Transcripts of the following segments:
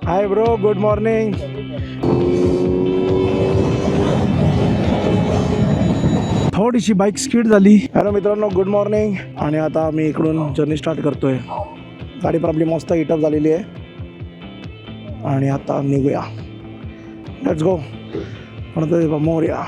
Hi bro, good morning. थोडीशी bike skid झाली. Hello मित्रांनो, गुड मॉर्निंग. आणि आता मी इकडून जर्नी स्टार्ट करतोय. गाडी पण आपली मस्त हिटअप झालेली आहे आणि आता निघूया. Let's go. म्हणतो मोरया.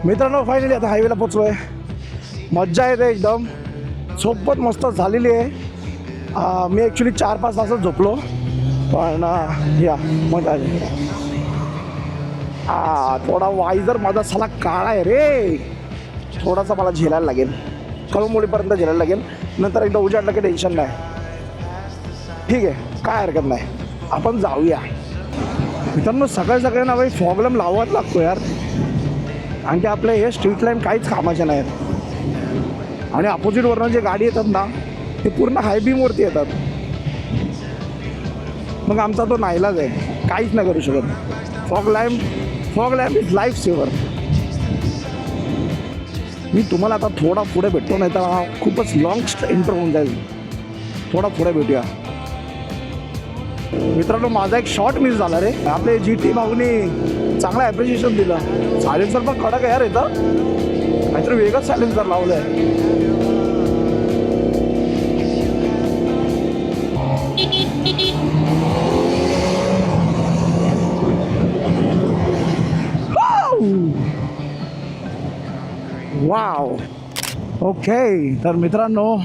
मित्रांनो, फायनली आता हायवेला पोचलो आहे. मज्जा येते एकदम. झोपत मस्त झालेली आहे. मी ॲक्च्युली 4-5 तासच झोपलो, पण या मजा आली. थोडा वायझर माझा साला काळा आहे रे. थोडासा मला झेलायला लागेल, कळंबोलीपर्यंत झेलायला लागेल. नंतर एकदा उजाडलं की टेन्शन नाही. ठीक आहे, काय हरकत नाही, आपण जाऊया. मित्रांनो, सगळ्यांना बाई प्रॉब्लेम लावाच लागतो यार. आणि ते आपले हे स्ट्रीट लाईन काहीच कामाचे नाहीत. आणि अपोजिटवरनं जे गाडी येतात ना, ते पूर्ण हायबीमवरती येतात. मग आमचा तो नाईलाज आहे, काहीच नाही करू शकत. Fog lamp is life saver. मी तुम्हाला आता थोडा पुढे भेटतो, नाही तर खूपच लॉंग इंटर होऊन जाईल. थोडा पुढे भेटूया. मित्रांनो, माझा एक शॉट मिस झाला रे. आपले GT भाऊनी चांगलं ॲप्रिशिएशन दिलं. सायलेन्सर पण कडक आहे यार. येतं काहीतरी वेगळंच सायलेन्सर लावलं आहे. वाव. ओके, तर मित्रांनो,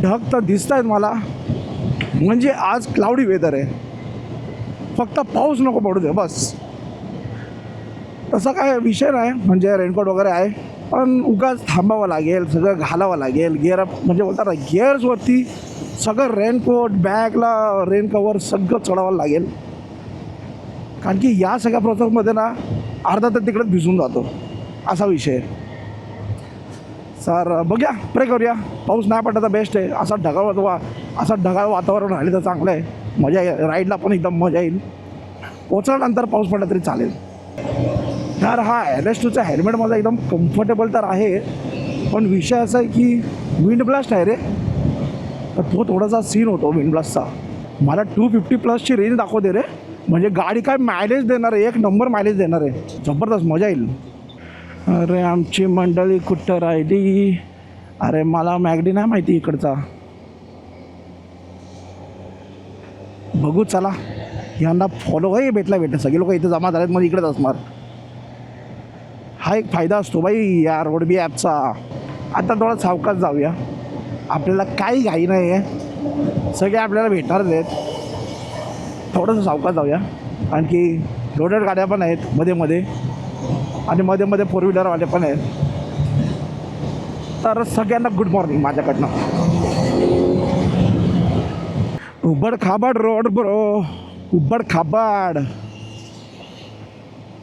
ढग तर दिसत आहेत मला. म्हणजे आज क्लाउडी वेदर आहे. फक्त पाऊस नको पडू दे बस. तसा काय विषय नाही, म्हणजे रेनकोट वगैरे आहे. पण उगाच थांबावं लागेल, सगळं घालावं लागेल. गिअर म्हणजे बोलतात ना, गिअर्सवरती सगळं रेनकोट, बॅगला रेन कवर सगळं चढावं लागेल. कारण की या सगळ्या प्रोसेसमध्ये ना अर्धा तर तिकडेच भिजून जातो, असा विषय आहे. सर बघूया, प्रे करूया. पाऊस नाही पडला तर बेस्ट आहे. असं ढगाळ वातावरण राहिलं तर चांगलं आहे. मजा येईल, राईडला पण एकदम मजा येईल. पोचल्यानंतर पाऊस पडला तरी चालेल. यार, हा LS2चा हेल्मेट माझा एकदम कम्फर्टेबल तर आहे, पण विषय असा आहे की विंड ब्लास्ट आहे रे. तर तो थोडासा सीन होतो विंड ब्लास्टचा. मला 250+ रेंज दाखवते रे. म्हणजे गाडी काय मायलेज देणार आहे, एक नंबर मायलेज देणार आहे. जबरदस्त मजा येईल. अरे आमची मंडळी कुठं राहिली? अरे मला मॅगडी नाही माहिती इकडचा. बघू चला. यांना फॉलो भेटला सगळे लोक इथे जमा झालेत, मग इकडेच असणार. हा एक फायदा असतो बाई या रोडबी ॲपचा. आता थोडा सावकाश जाऊया. आपल्याला काही घाई नाही आहे, सगळे आपल्याला भेटणारच आहेत. थोडंसं सावकाश जाऊया. आणखी लोडेड गाड्या पण आहेत मध्ये आणि मध्ये फोर व्हीलरवाले पण आहेत. तर सगळ्यांना गुड मॉर्निंग माझ्याकडनं. उबड खाबड रोड ब्रो, उबड खाबड.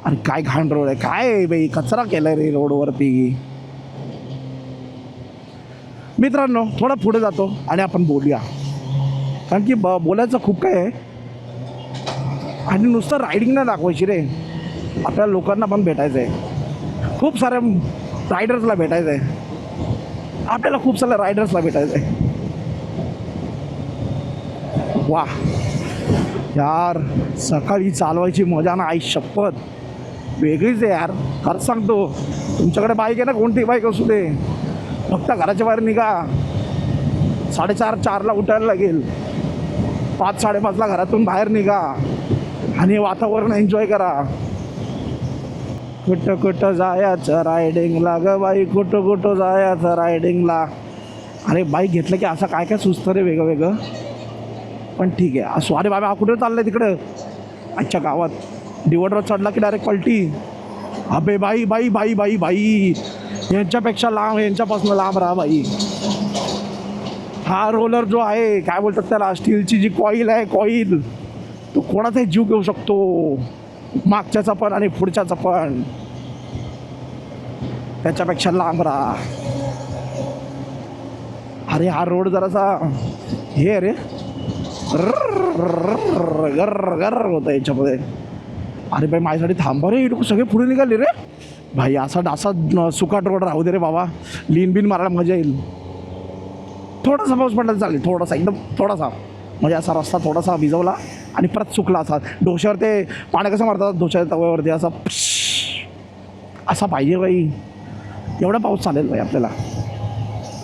अरे काय घाण रोड आहे, काय बाई कचरा केलाय रे रोडवरती. मित्रांनो, थोडा पुढे जातो आणि आपण बोलूया. कारण की बोलायचं खूप काय आहे. आणि नुसतं रायडिंग नाही दाखवायची रे, आपल्या लोकांना पण भेटायचं आहे. खूप साऱ्या रायडर्सला भेटायचं आहे. आपल्याला खूप साऱ्या रायडर्सला भेटायचं आहे. वा यार, सकाळी चालवायची मजा ना, आई शपथ वेगळीच आहे यार. खरंच सांगतो, तुमच्याकडे बाईक आहे ना, कोणती बाईक असू दे, फक्त घराच्या बाहेर निघा. 4:30-4ला उठायला लागेल. 5-5:30ला घरातून बाहेर निघा आणि वातावरण एन्जॉय करा. कुठं जायचं रायडिंगला ग बाई, कुठं जायचं रायडिंगला. अरे बाईक घेतलं की असं काय सुचतं रे वेगळं. पण ठीक आहे असो. अरे बाबा, कुठे चाललं आहे तिकडं? अच्छा, गावात डिवॉर्डर चढला की डायरेक्ट पलटी. अबे बाई बाई बाई बाई बाई, यांच्यापेक्षा लांब, यांच्यापासून लांब राहा बाई. हा रोलर जो आहे, काय बोलतात त्याला, स्टीलची जी कॉईल आहे, कॉईल, तो कोणाचाही जीव घेऊ शकतो. मागच्याचा पण आणि पुढच्याचा पण. त्याच्यापेक्षा लांब राहा. अरे हा रोड जरासा हे रे, गर गर होतं याच्यामध्ये. अरे भाई माझ्यासाठी थांबा रे, लोक सगळे पुढे निघाले रे भाई. असा सुकाट रोड राहू दे रे बाबा, लीन बिन मारायला मजा येईल. थोडासा पाऊस पडला चालेल, थोडासा एकदम थोडासा, म्हणजे असा रस्ता थोडासा भिजवला आणि परत सुकला असा. डोश्यावर ते पाणी कसं मारतात डोश्याच्या तव्यावरती, असा असा पाहिजे बाई. एवढा पाऊस चालेल बाई आपल्याला.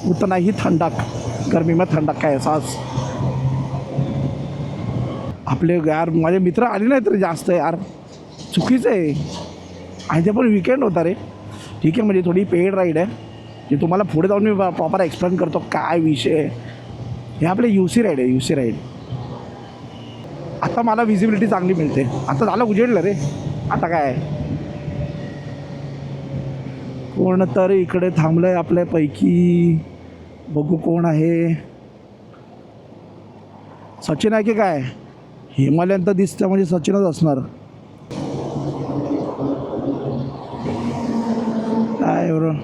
उतना ही थंडक, गरमी में थंडक काय असाच. आपले यार माझे मित्र आले नाही तरी जास्त यार, चुकीचं आहे. आणि ते पण विकेंड होता रे. ठीक आहे, म्हणजे थोडी पेड राईड आहे, जे तुम्हाला पुढे जाऊन मी प्रॉपर एक्सप्लेन करतो काय विषय. हे आपले UC राईड आहे, UC राईड. आता मला विजिबिलिटी चांगली मिळते. आता झालं उजेडलं रे, आता काय. कोण तर इकडे थांबलं आहे आपल्यापैकी, बघू कोण आहे. सचिन आहे की काय. हिमालयन तर दिसतं म्हणजे सचिनच असणार. काय बरं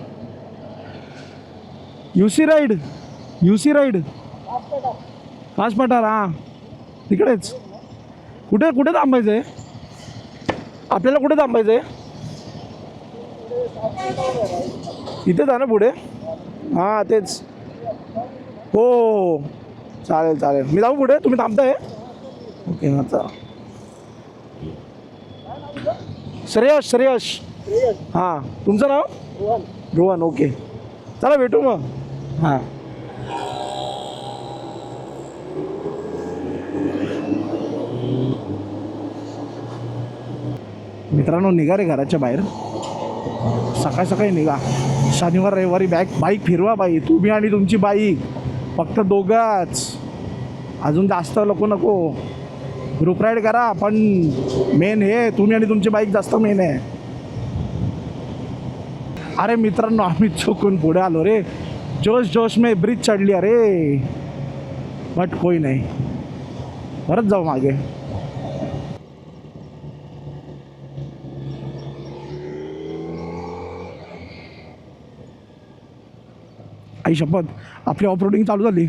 UC राईड, UC राईड कास पठार. हां तिकडेच. कुठे कुठे थांबायचं आहे आपल्याला, कुठे थांबायचं आहे. इथे जा ना पुढे. हां तेच. हो चालेल चालेल, मी जाऊ पुढे, तुम्ही थांबताय. ओके आता श्रेयश, श्रेयश. हां तुमचं नाव रोहन. ओके चला भेटू मग. हां मित्रांनो, निघा रे घराच्या बाहेर, सकाळी सकाळी निघा. शनिवार रविवारी बाईक फिरवा बाई, तुम्ही आणि तुमची बाईक, फक्त दोघंच, अजून जास्त लोक नको. ग्रुप राईड करा पण मेन हे तुम्ही आणि तुमची बाईक जास्त मेन आहे. अरे मित्रांनो, आम्ही चुकून पुढे आलो रे. जोश जोश में ब्रिज चढली अरे, बट कोई नाही, परत जाऊ मागे. आई शपथ, आपली ऑफरोडिंग चालू झाली.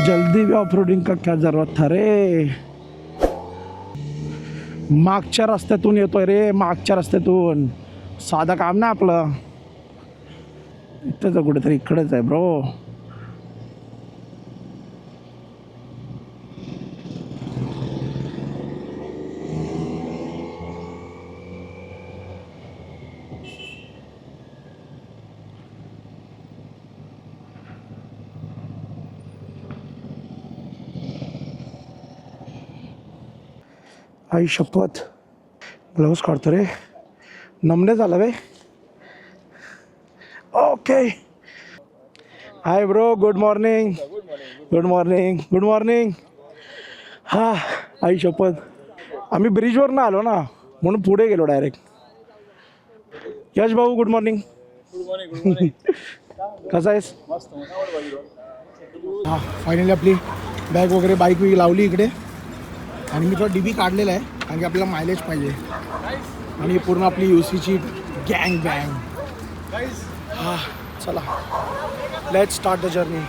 जल्दी भी ऑफरोडिंग का क्या जरूरत था रे. मागच्या रस्त्यातून येतोय रे, मागच्या रस्त्यातून. साधं काम ना आपलं. इथंच कुठेतरी, इकडेच आहे ब्रो. आई शपथ, ग्लव्स काढतो रे, नमणे झालं बे. Okay. Hi bro, good morning. Good morning, good morning. हां आई शपथ, आम्ही ब्रिजवरनं आलो ना, म्हणून पुढे गेलो डायरेक्ट. यश भाऊ गुड मॉर्निंग. कसा आहेस. हां फायनली आपली बॅग वगैरे बाईक मी लावली इकडे, आणि मी थोडा DB काढलेला आहे कारण की आपल्याला मायलेज पाहिजे. आणि पूर्ण आपली UCची गँग बँग. हां चला, लेट्स स्टार्ट द जर्नी.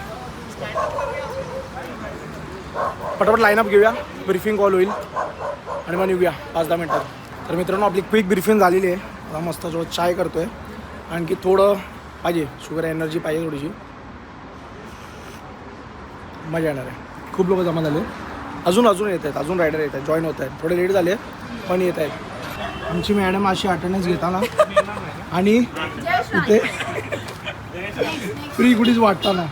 पटापट लाईनअप घेऊया, ब्रीफिंग कॉल होईल आणि मग निघूया 5-10 मिनटात. तर मित्रांनो, आपली क्विक ब्रीफिंग झालेली आहे. आता मस्त जो चाय करतो आहे, आणखी थोडं पाहिजे, शुगर एनर्जी पाहिजे थोडीशी, मजा येणार आहे. खूप लोक जमा झाले, अजून येत आहेत, अजून रायडर येत आहेत, जॉईन होत आहेत. थोडे लेट झाले पण येत आहेत. आमची मॅडम अशी अटेंडन्स घेताना आणि इथे फ्री गुडीज वाटताना.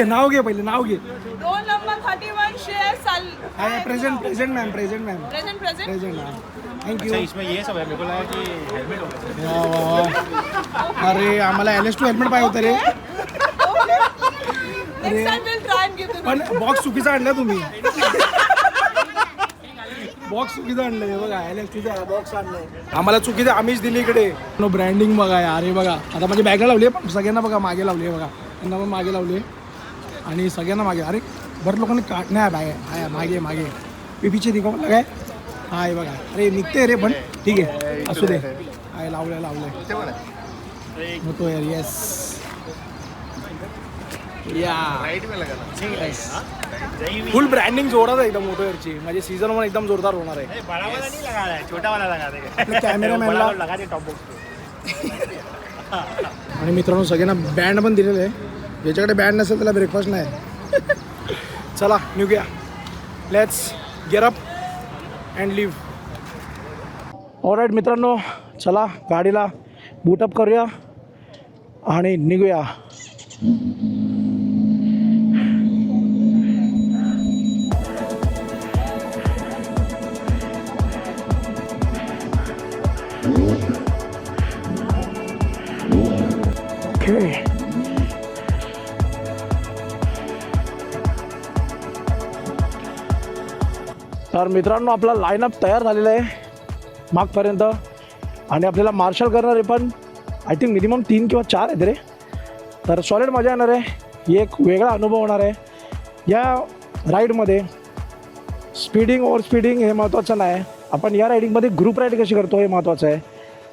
नाव घे पहिले, नाव घे. रोल नंबर 31 शेयर साल. Present ma'am. Present ma'am, thank you. इसमें ये सब है, मेरे को लगा कि हेलमेट होगा. अरे आम्हाला LS2 हेल्मेट पाहिजे होतं रे. Next time we'll try and give them. पण बॉक्स चुकीचा आणला तुम्ही. बॉक्स चुकीचं आणलंय बघा, LS2चा बॉक्स आणलाय आम्हाला चुकीचं, आम्हीच दिली इकडे. नो ब्रँडिंग बघा यार, हे बघा. आता माझी बॅगला लावली आहे, पण सगळ्यांना बघा मागे लावली आहे बघा. त्यांना पण मागे लावली आणि सगळ्यांना मागे. अरे बरं लोकांनी नाही बॅग आहे मागे पीपीचे दिखाव काय. हाय बघा, अरे निघते रे, पण ठीक आहे असू दे. हाय लावलंय. मोटो एअर येस या राइट में लगा फुल ब्रँडिंग जोरात आहे एकदम मोटो एअरची म्हणजे सीझन वन एकदम जोरदार होणार आहे बड़ा वाला नहीं लगा रहा है, छोटा वाला लगा देगा. कॅमेरामॅनला लगा दे टॉप बॉक्स. आणि मित्रांनो सगळ्यांना बँड पण दिलेलं आहे. ज्याच्याकडे बँड नसेल त्याला ब्रेकफास्ट नाही. चला निघूया. Let's get up and leave. Alright मित्रांनो, चला गाडीला बूटअप करूया आणि निघूया. ओके. तर मित्रांनो आपला लाईनअप तयार झालेला आहे मागपर्यंत आणि आपल्याला मार्शल करणारे पण आय थिंक मिनिमम 3 किंवा 4 आहेत रे. तर सॉलिड मजा येणार आहे. एक वेगळा अनुभव होणार आहे या राईडमध्ये. स्पीडिंग ओव्हर स्पीडिंग हे महत्त्वाचं नाही. आपण या रायडिंगमध्ये ग्रुप राईड कशी करतो हे महत्त्वाचं आहे.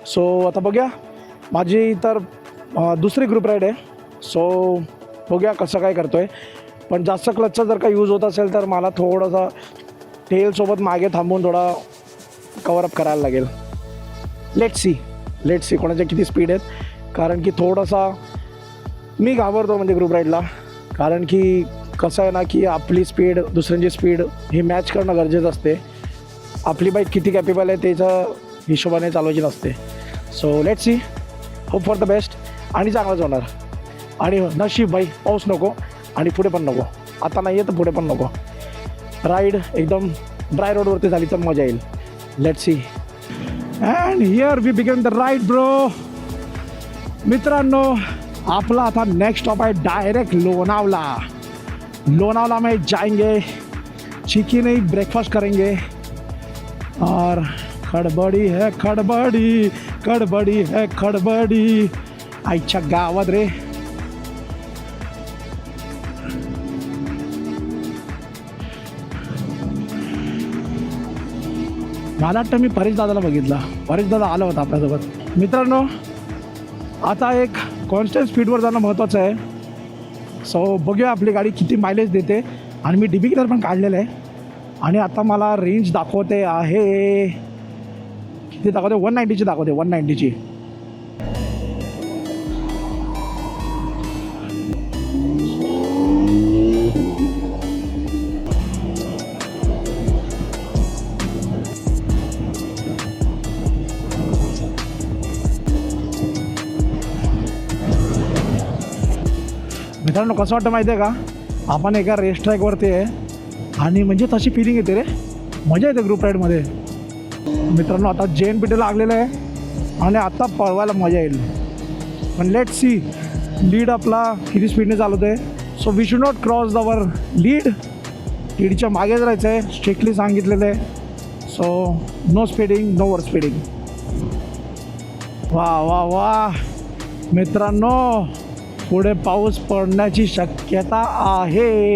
सो आता बघूया. माझी तर दुसरी ग्रुप राईड आहे. सो बघूया कसं काय करतो आहे. पण जास्त क्लचचा जर का यूज होत असेल तर मला थोडंसं टेलसोबत मागे थांबून थोडा कवरअप करायला लागेल. लेट्स सी कोणाच्या किती स्पीड आहेत. कारण की थोडासा मी घाबरतो म्हणजे ग्रुप राईडला. कारण की कसं आहे ना की आपली स्पीड दुसऱ्यांची स्पीड हे मॅच करणं गरजेचं असते. आपली बाईक किती कॅपेबल आहे त्याच्या हिशोबाने चालवायची नसते. So let's see. Hope for the best आणि चांगलंच होणार. आणि नशीब बाई पाऊस नको आणि पुढे पण नको. आता नाही आहे तर पुढे पण नको. राईड एकदम ड्राय रोडवरती झाली तर मजा येईल. Let's see. And here we begin the ride bro. मित्रांनो आपला आता नेक्स्ट स्टॉप आहे डायरेक्ट लोनावला. लोनावला में जाएंगे, चिकन ही ब्रेकफास्ट करेंगे और खडबडी है खडबडी, खडबडी है खडबडी. आईच्या गावात रे. मला वाटतं मी परेश दादाला बघितला. परेश दादा आला होता आपल्यासोबत. मित्रांनो आता एक कॉन्स्टंट स्पीडवर जाणं महत्त्वाचं आहे. सो बघूया आपली गाडी किती मायलेज देते. आणि मी DB किलर पण काढलेलं आहे. आणि आता मला रेंज दाखवते आहे किती दाखवते 190ची दाखवते 190ची. मित्रांनो कसं वाटतं माहिती आहे का. आपण एका रेस ट्रॅकवरती आहे आणि म्हणजे तशी फिलिंग येते रे. मजा येते ग्रुप राईडमध्ये. मित्रांनो आता JNPT लागलेलं आहे आणि आता पळवायला मजा येईल. पण लेट्स सी लीड आपला किती स्पीडने चालवतो आहे. So we should not cross our lead. लीडच्या मागेच राहायचं आहे स्ट्रिक्टली सांगितलेलं आहे. So no speeding no over speeding. वा वा वा मित्रांनो पुढे पाऊस पडण्याची शक्यता आहे.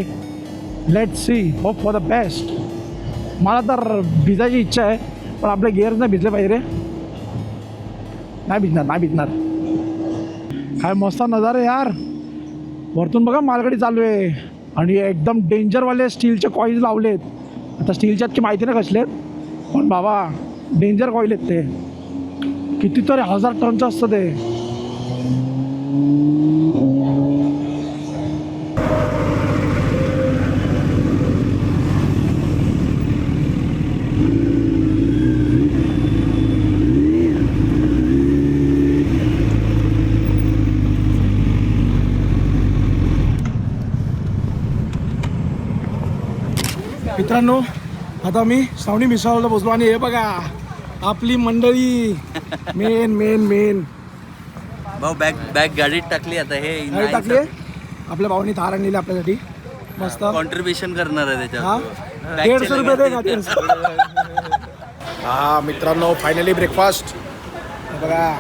Let's see. Hope for the best. मला तर भिजायची इच्छा आहे पण आपले गिअर्स नाही भिजले पाहिजे रे. नाही भिजणार. काय मस्त नजारे यार. वरतून बघा मालगाडी चालू आहे आणि एकदम डेंजरवाले स्टीलचे कॉईल्स लावलेत. आता स्टीलच्यात की माहिती नाही कसले पण बाबा डेंजर कॉईल आहेत ते. कितीतरी 1000 टनचं असतं ते. मित्रांनो आता मी श्रावणी मिसळला बसलो आणि हे बघा आपली मंडळी मेन भाऊ बॅग गाडीत टाकली. आता हे गाडी टाकली. आपल्या भाऊनी थार आणलेली आपल्यासाठी मस्त. कॉन्ट्रीब्युशन करणार आहे हा त्याच्यावर. 150 रुपये दे का 150. हा मित्रांनो फायनली ब्रेकफास्ट बघा.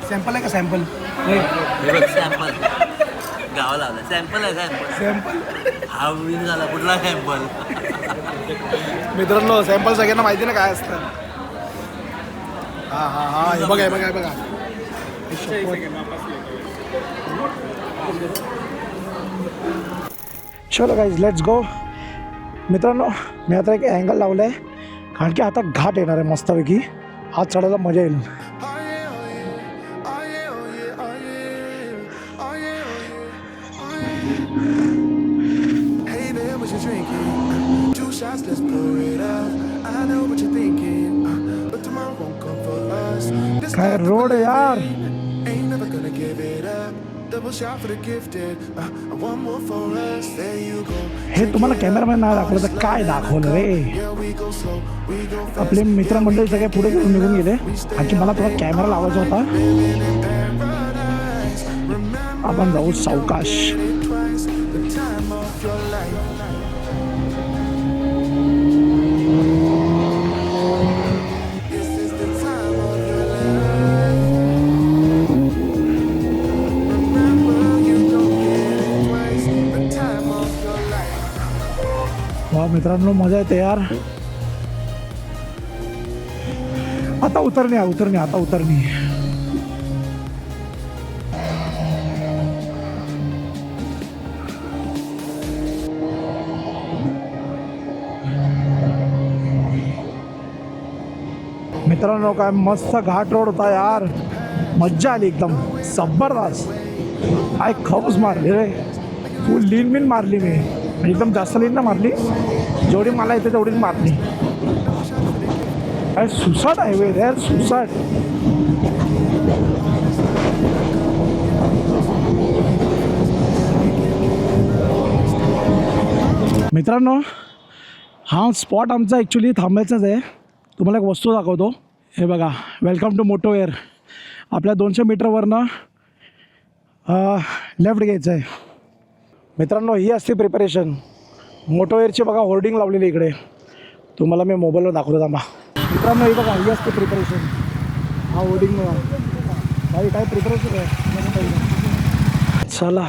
सॅम्पल आहे का सॅम्पल. सॅम्पल गावाला आला. सॅम्पल आहे. सॅम्पल हा विन झाला. कुठला सॅम्पल. मित्रांनो सॅम्पल सगळ्यांना माहिती ना काय असतं. हा हा हा हे बघा हे बघा हे बघा. चलो गाईज लेट्स गो. मित्रांनो मी आता एक अँगल लावलं आहे कारण की आता घाट येणार आहे मस्तपैकी. हात चढायला मजा येईल. काय रोड आहे यार. हे तुम्हाला कॅमेरामॅन नाही दाखवलं तर काय दाखवलं रे. आपले मित्रमंडळी सगळे पुढे निघून गेले आणखी मला थोडा कॅमेरा लावायचा होता. आपण जाऊ सावकाश. वा मित्रांनो मजा येते यार. आता उतरणी आता उतरणी. मित्रांनो काय मस्त घाट रोड होता यार. मज्जा आली एकदम जबरदस्त. काय खौस मारली रे. फुल लीन बिन मारली मी. एकदम जास्त लीन ना मारली. जेवढी मला येते तेवढीच मारली. काय सुसाट हायवे रे यार सुसाट. मित्रांनो हा स्पॉट आमचा ॲक्च्युली थांबायचाच आहे. तुम्हाला एक वस्तू दाखवतो. हे बघा वेलकम टू मोटो एअर. आपल्या 200 मीटरवरनं लेफ्ट घ्यायचं आहे. मित्रांनो ही असते प्रिपरेशन. मोटो एअरची बघा होर्डिंग लावलेली इकडे. तुम्हाला मी मोबाईलवर दाखवतो थांबा. मित्रांनो ही बघा ही असते प्रिपरेशन. हा होर्डिंग काही काय प्रिपरेशन आहे. चला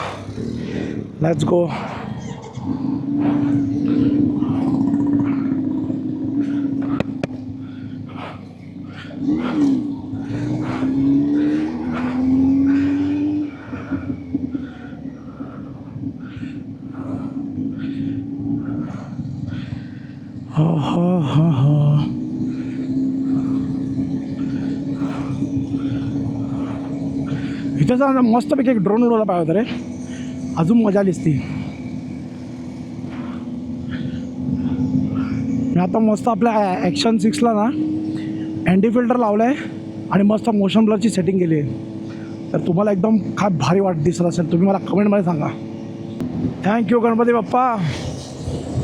लेट्स गो. इथं जा मस्तपैकी एक ड्रोन उडवला पाहिजे होता रे. अजून मजा आलीच ती. मी आता मस्त आपल्या ॲक्शन 6ला ना अँटी फिल्टर लावलं आहे आणि मस्त मोशन ब्लरची सेटिंग केली आहे. तर तुम्हाला एकदम काय भारी दिसत असेल तुम्ही मला कमेंटमध्ये सांगा. थँक्यू गणपती बाप्पा.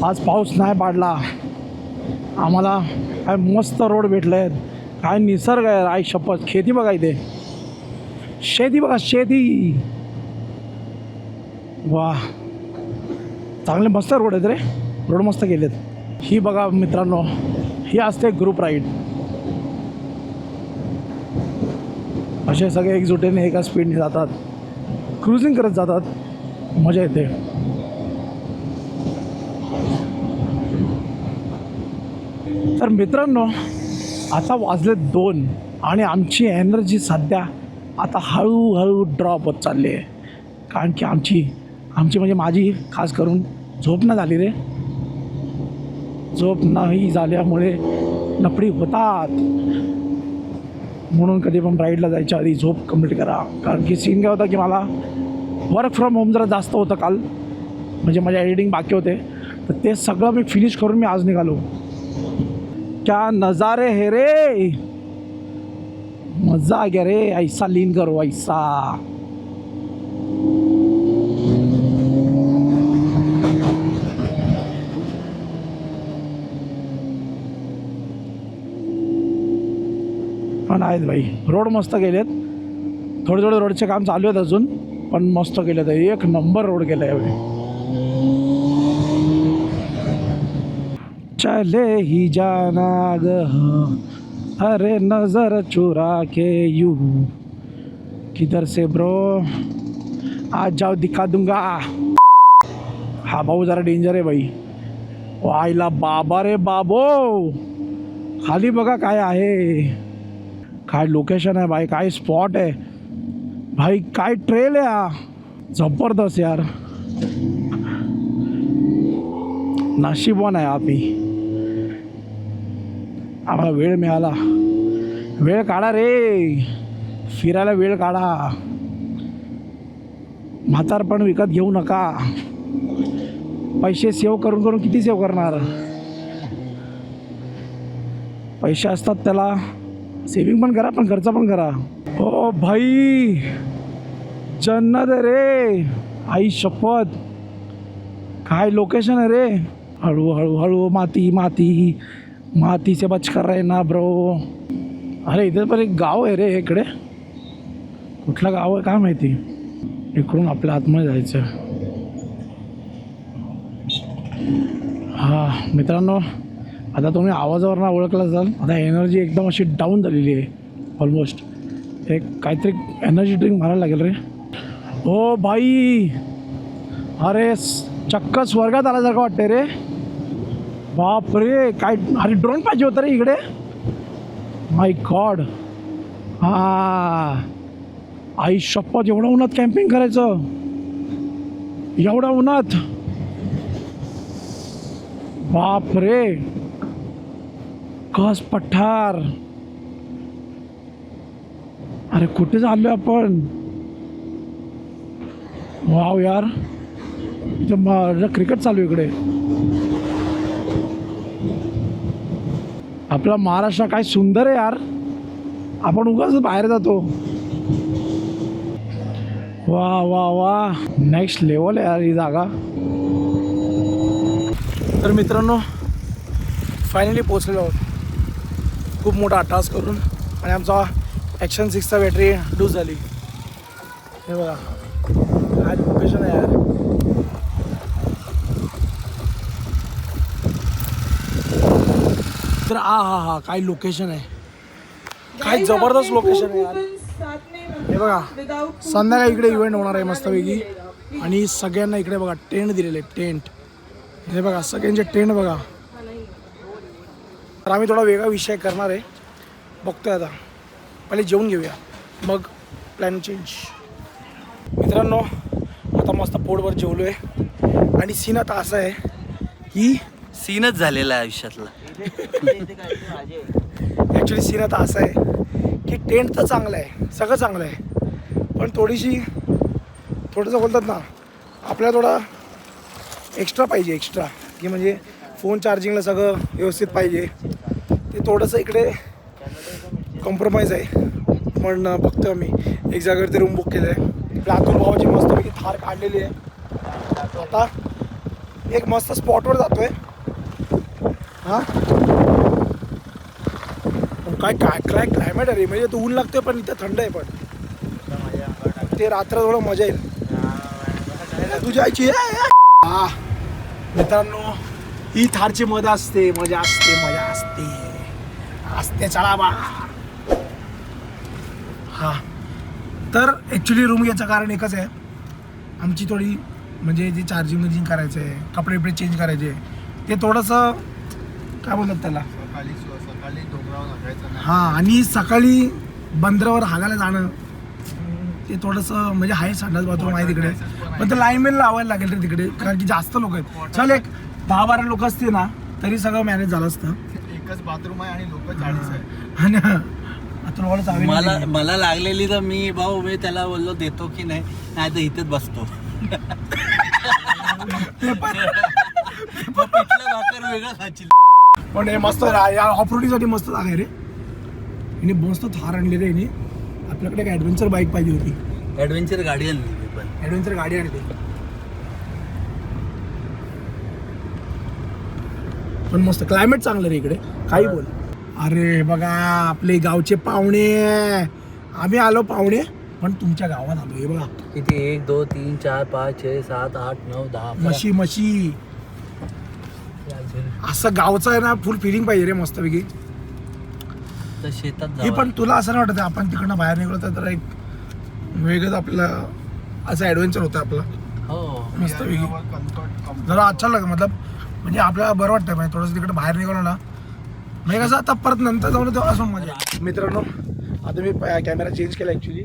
आज पाऊस नाही पाडला आम्हाला. काय मस्त रोड भेटले आहेत. काय निसर्ग आहे. आई शपथ. खेती बघा इथे. शेती बघा शेती. वा चांगले मस्त रोड आहेत रे. रोड मस्त केलेत. ही बघा मित्रांनो ही असते ग्रुप राईड. असे सगळे एकजुटीने एका स्पीडने जातात. क्रुझिंग करत जातात. मजा येते. तर मित्रांनो आता वाजले 2 आणि आमची एनर्जी सध्या आता हळूहळू ड्रॉप होत चालली आहे. कारण की आमची म्हणजे माझी खास करून झोप नाही झाली रे. झोप नाही झाल्यामुळे नपडी होतात. म्हणून कधी पण राईडला जायच्या आधी झोप कंप्लीट करा. कारण की सीन काय होता की मला वर्क फ्रॉम होम जरा जास्त होतं काल. म्हणजे माझ्या एडिटिंग बाकी होते. तर ते सगळं मी फिनिश करून मी आज निघालो. क्या नज़ारे है रे. मजा आ गया रे. ऐसा लीन करो ऐसा. पण आहेत भाई रोड मस्त केलेत. थोडे रोडचे काम चालू आहेत अजून पण मस्त केलेत. एक नंबर रोड केला आहे. चले ही जाना अरे नजर चुरा के यू किधर से ब्रो आज जाओ दिखा दूंगा. हा भाऊ जरा डेंजर आहे भाई. वायला बाबा रे बाबो, खाली बघा काय आहे, काय लोकेशन आहे भाई, काय स्पॉट आहे भाई, काय ट्रेल आहे हा, जबरदस्त यार. नशीबवान आहे आपी, आम्हाला वेळ मिळाला. वेळ काढा रे, फिरायला वेळ काढा. म्हातारपण विकत घेऊ नका. पैसे सेव्ह करून करून किती सेव्ह करणार. पैसे असतात त्याला सेविंग पण करा, पण खर्च पण करा. ओ भाई जन्नत आहे रे, आई शपथ. काय लोकेशन आहे रे. हळू हळू हळू, माती माती माती से बच कर रहे ना ब्रो. अरे इथे पण एक गाव आहे रे इकडे. कुठलं गाव आहे काय माहिती. इकडून आपल्या आतमध्ये जायचं. हा मित्रांनो, आता तुम्ही आवाजावरनं ओळखला जाल. आता एनर्जी एकदम अशी डाऊन झालेली आहे ऑलमोस्ट. एक काहीतरी एनर्जी ड्रिंक मारायला लागेल रे. ओ भाई, अरे चक्क स्वर्गात आल्यासारखं वाटतंय रे. बाप रे, काय. अरे ड्रोन पाहिजे होतं रे इकडे. माय गॉड. हा आई शपथ, एवढा उन्हात कॅम्पिंग करायचं, एवढा उन्हात. बाप रे, कस पठार. अरे कुठे चाललो आपण. वाव यार, इथं क्रिकेट चालू आहे इकडे. आपला महाराष्ट्र काय सुंदर आहे यार. आपण उगाच बाहेर जातो. वा वा वा, नेक्स्ट लेवल आहे यार ही जागा. तर मित्रांनो, फायनली पोचलेलो आहोत खूप मोठा टास्क करून. आणि आमचा ॲक्शन 6चा बॅटरी लूज झाली. हे बघा काय लोकेशन आहे यार. तर हा काय लोकेशन आहे, काय जबरदस्त लोकेशन आहे यार. हे बघा संध्याकाळी इकडे इव्हेंट होणार आहे मस्तपैकी. आणि सगळ्यांना इकडे बघा टेंट दिलेले, टेंट. हे बघा सगळ्यांचे टेंट बघा. तर आम्ही थोडा वेगळा विषय करणार आहे, बघतोय आता. पहिले जेवून घेऊया, मग प्लॅन चेंज. मित्रांनो, आता मस्त पोटभर जेवलो आहे. आणि सीन आता असा आहे की सीनच झालेला आहे आयुष्यातला. ॲक्च्युली सीन आता असा आहे की टेंट तर चांगलं आहे, सगळं चांगलं आहे, पण थोडंसं बोलतात ना, आपल्याला थोडा एक्स्ट्रा पाहिजे. एक्स्ट्रा की म्हणजे फोन चार्जिंगला सगळं व्यवस्थित पाहिजे. ते थोडंसं इकडे कॉम्प्रोमाइज आहे. पण बघतो आम्ही एक जागेवरती रूम बुक केलं आहे. आपल्या अतुल भावाची मस्तपैकी थार काढलेली आहे. आता एक मस्त स्पॉटवर जातो आहे. हां काय क्लायमेट आहे रे. म्हणजे तो ऊन लागतोय पण इथं थंड आहे. पण ते रात्र थोडं मजा येईल. तू जायची हा मित्रांनो, ही थारची मजा असते, मजा असते चला बा. हा तर ॲक्च्युली रूम घ्यायचं कारण एकच आहे. आमची थोडी म्हणजे जे चार्जिंग करायचं आहे, कपडे बिपडे चेंज करायचे, ते थोडंसं काय बोलतात त्याला, सकाळी डोंगरावर लागायचं. हां, आणि सकाळी बंदरावर हागायला जाणं, ते थोडंसं म्हणजे आहे. संडास बाथरूम आहे तिकडे, पण ते लाईनमॅन लावायला लागेल रे तिकडे, कारण की जास्त लोक आहेत. चल एक 10-12 लोक असते ना तरी सगळं मॅनेज झालं असतं. एकच बाथरूम आहे आणि लोक 40 आहे. आणि आता मला लागलेली तर मी त्याला बोललो देतो की नाही तर इथेच बसतो. वेगळा खाची. पण हे मस्त या ऑफ रोडिंगसाठी मस्त जागा आहे रे. आणि मस्त थार आणली रे. आणि आपल्याकडे एक ॲडव्हेंचर बाईक पाहिजे होती. ॲडव्हेंचर गाडी आणली पण. ॲडव्हेंचर गाडी आणली पण मस्त क्लायमेट चांगलं रे इकडे, काही बोल. अरे बघा आपले गावचे पाहुणे, आम्ही आलो पाहुणे, पण तुमच्या गावात आलो. हे बघा किती 1 2 3 4 5 6 7 8 9 10 म्हशी. असं गावचं आहे ना, फुल फिलिंग पाहिजे रे मस्तपैकी. तर शेतात हे पण तुला असं नाही वाटत आपण तिकडनं बाहेर निघलो तर एक वेगळंच आपलं असं ॲडव्हेंचर होतं आपलं. हो मस्तपैकी जरा अच्छा लगा. मतलब म्हणजे आपल्याला बरं वाटतं म्हणजे थोडंसं तिकडे बाहेर निघालो ना म्हणजे कसं आता परत नंतर जाऊन तेव्हा असं मजा येते. मित्रांनो आता मी कॅमेरा चेंज केला ॲक्च्युली.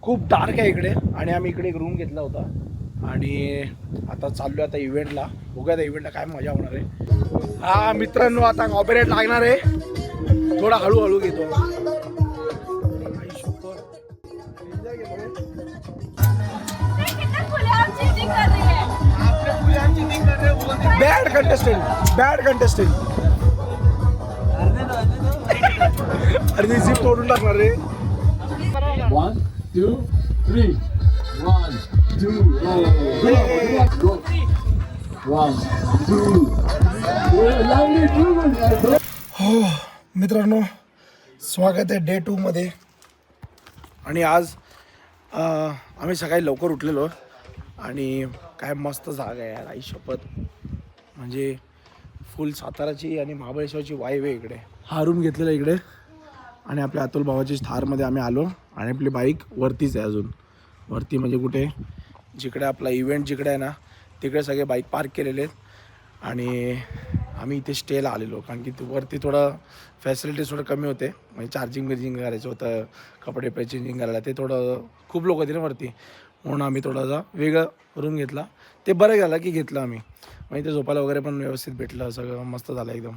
खूप डार्क आहे इकडे आणि आम्ही इकडे एक रूम घेतला होता आणि आता चाललो आता इव्हेंटला. बघूया त्या इव्हेंटला काय मजा होणार आहे. हा मित्रांनो आता कॉपीराइट लागणार आहे. थोडा हळूहळू घेतो. बॅड कंटेस्टेंट अरे झिप तोडून टाकणार रे. 1, 2, 3. 1, 2, go. 1, 2. हो मित्रांनो स्वागत आहे डे 2 मध्ये. आणि आज आम्ही सकाळी लवकर उठलेलो आणि काय मस्त जागा आहे यार. आई शपथ म्हणजे फुल साताराची आणि महाबळेश्वरची वाईव आहे इकडे. हा रूम घेतलेला इकडे आणि आपल्या अतुल भावाची थारमध्ये आम्ही आलो आणि आपली बाईक वरतीच आहे अजून. वरती म्हणजे कुठे जिकडे आपला इव्हेंट जिकडे आहे ना तिकडे सगळे बाईक पार्क केलेले आहेत आणि आम्ही इथे स्टेला आलेलो कारण की वरती थोडं फॅसिलिटीज थोडं कमी होते. म्हणजे चार्जिंग करायचं होतं, कपडे चेंजिंग करायला ते थोडं खूप लोक होते ना वरती म्हणून आम्ही थोडासा वेगळं रूम घेतला. ते बरं झालं की घेतलं आम्ही. म्हणजे ते झोपायला वगैरे पण व्यवस्थित भेटलं, सगळं मस्त झालं एकदम.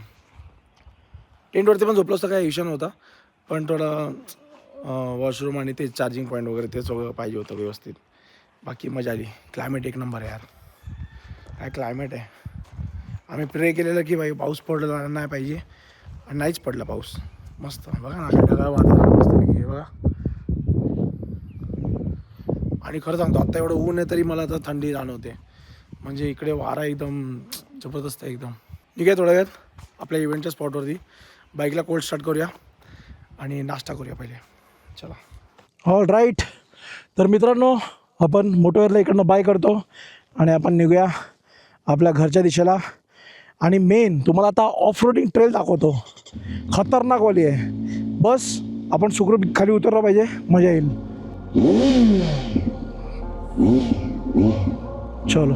टेंटवरती पण झोपलो असतं काही इश्यू नव्हता पण थोडं वॉशरूम आणि ते चार्जिंग पॉईंट वगैरे ते सगळं पाहिजे होतं व्यवस्थित. बाकी मजा आली. क्लायमेट एक नंबर आहे यार. काय क्लायमेट आहे. आम्ही प्रे केलेलं की भाई पाऊस पडला नाही पाहिजे आणि नाहीच पडला पाऊस. मस्त बघा ना ढगाळ वातावरण मस्तपैकी बघा. आणि खरं सांगतो आत्ता एवढं ऊन आहे तरी मला आता थंडी जाणवते. म्हणजे इकडे वारा एकदम जबरदस्त आहे एकदम. ठीक आहे थोड्या वेळात आपल्या इव्हेंटच्या स्पॉटवरती बाईकला कोल्ड स्टार्ट करूया आणि नाश्ता करूया पहिले. चला. All right. तर मित्रांनो आपण मोटोवेअरला इकडनं बाय करतो आणि आपण निघूया आपल्या घरच्या दिशेला. आणि मेन तुम्हाला आता ऑफ रोडिंग ट्रेल दाखवतो. खतरनाकवाली आहे. बस आपण सुखरूप खाली उतरलं पाहिजे, मजा येईल. चलो.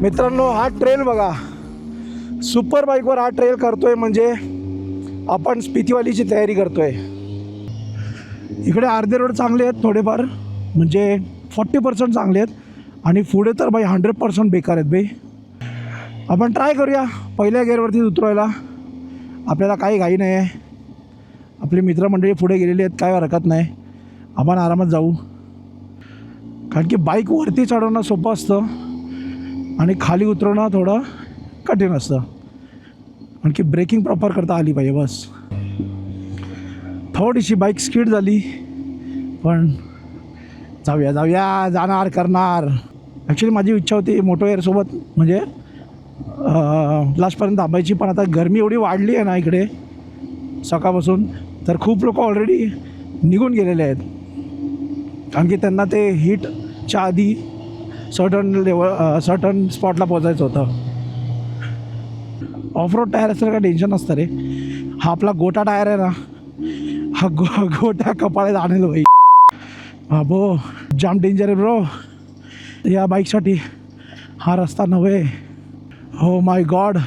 मित्रांनो हा ट्रेल बघा. सुपर बाईकवर हा ट्रेल करतोय म्हणजे आपण स्पितीवालीची तयारी करतोय. इकडे अर्धे रोड चांगले आहेत थोडेफार म्हणजे 40% चांगले आहेत आणि पुढे तर बाई 100% बेकार आहेत बाई. आपण ट्राय करूया पहिल्या गेअरवरती उतरायला. आपल्याला काही घाई नाही आहे. आपली मित्रमंडळी पुढे गेलेली आहेत, काय हरकत नाही. आपण आरामात जाऊ कारण की बाईक वरती चढवणं सोपं असतं आणि खाली उतरवणं थोडं कठीण असतं. आणखी ब्रेकिंग प्रॉपर करता आली पाहिजे बस. थोडीशी बाईक स्किड झाली पण जाऊया जाणार करणार. ॲक्च्युली माझी इच्छा होती मोटोवेअरसोबत म्हणजे लास्टपर्यंत थांबायची पण आता गरमी एवढी वाढली आहे ना इकडे सकाळपासून तर खूप लोक ऑलरेडी निघून गेलेले आहेत कारण की त्यांना ते हीटच्या आधी सर्टन स्पॉटला पोचायचं होतं. ऑफ रोड टायर असलं काय टेन्शन नसतं रे. हा आपला गोटा टायर आहे ना हा गोटा कपाळात आणेल भाई. बाबो जाम डेंजर आहे ब्रो या बाईकसाठी. हा रस्ता नव्हे. हो माय गॉड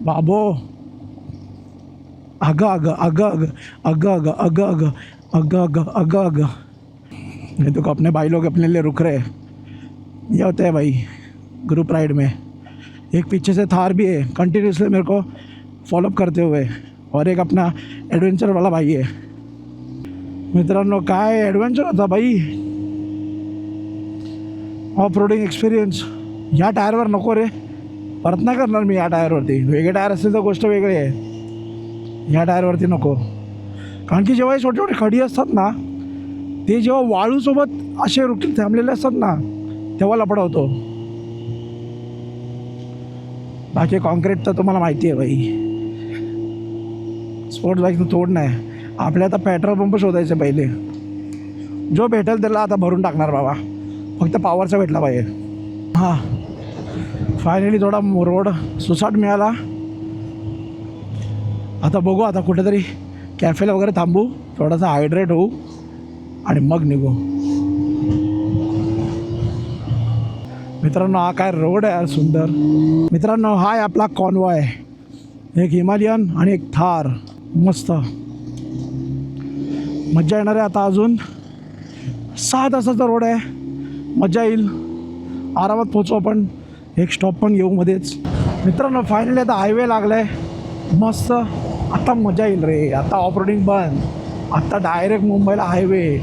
बाबो. अगं अगं अगं अगं अगं अगं अगं अगं अगं अगं अगं अगं. नहीं तो अपने भाई लोग अपने लिए रुक रहे. ये होता है भाई ग्रुप राइड में. एक पीछे से थार भी है कंटिन्यूसली मेरे को फॉलोअप करते हुए और एक अपना एडवेंचर वाला भाई है. मित्रांनो काय ॲडव्हेंचर होता बाई. ऑफ रोडिंग एक्सपिरियन्स ह्या टायरवर नको रे. परत नाही करणार मी या टायरवरती. वेगळे टायर असतील तर गोष्ट वेगळी आहे. ह्या टायरवरती नको कारण की जेव्हा छोटे छोटे खडी असतात ना ते जेव्हा वाळूसोबत असे थांबलेले असतात ना तेव्हा लफडा होतो. बाकी कॉन्क्रीट तर तुम्हाला माहिती आहे बाई. स्पोर्ट्स बाईकचं तोड नाही. आपल्या आता पेट्रोल पंप शोधायचे पहिले. जो भेटेल त्याला आता भरून टाकणार बाबा. फक्त पॉवरचा भेटला पाहिजे. हां फायनली थोडा रोड सुसाट मिळाला. आता बघू आता कुठेतरी कॅफेला वगैरे थांबू, थोडासा हायड्रेट होऊ आणि मग निघू. मित्रांनो, हा काय रोड आहे यार सुंदर. मित्रांनो, हा आहे आपला कॉन्वॉय. एक हिमालयन आणि एक थार. मस्त मज्जा येणार आहे. आता अजून 6 तासाचा रोड आहे, मजा येईल. आरामात पोचू आपण. एक स्टॉप पण घेऊ मध्येच. मित्रांनो, फायनली आता हायवे लागला आहे मस्त. आता मजा येईल रे. आता ऑफ रोडिंग बंद. आता डायरेक्ट मुंबईला हायवे.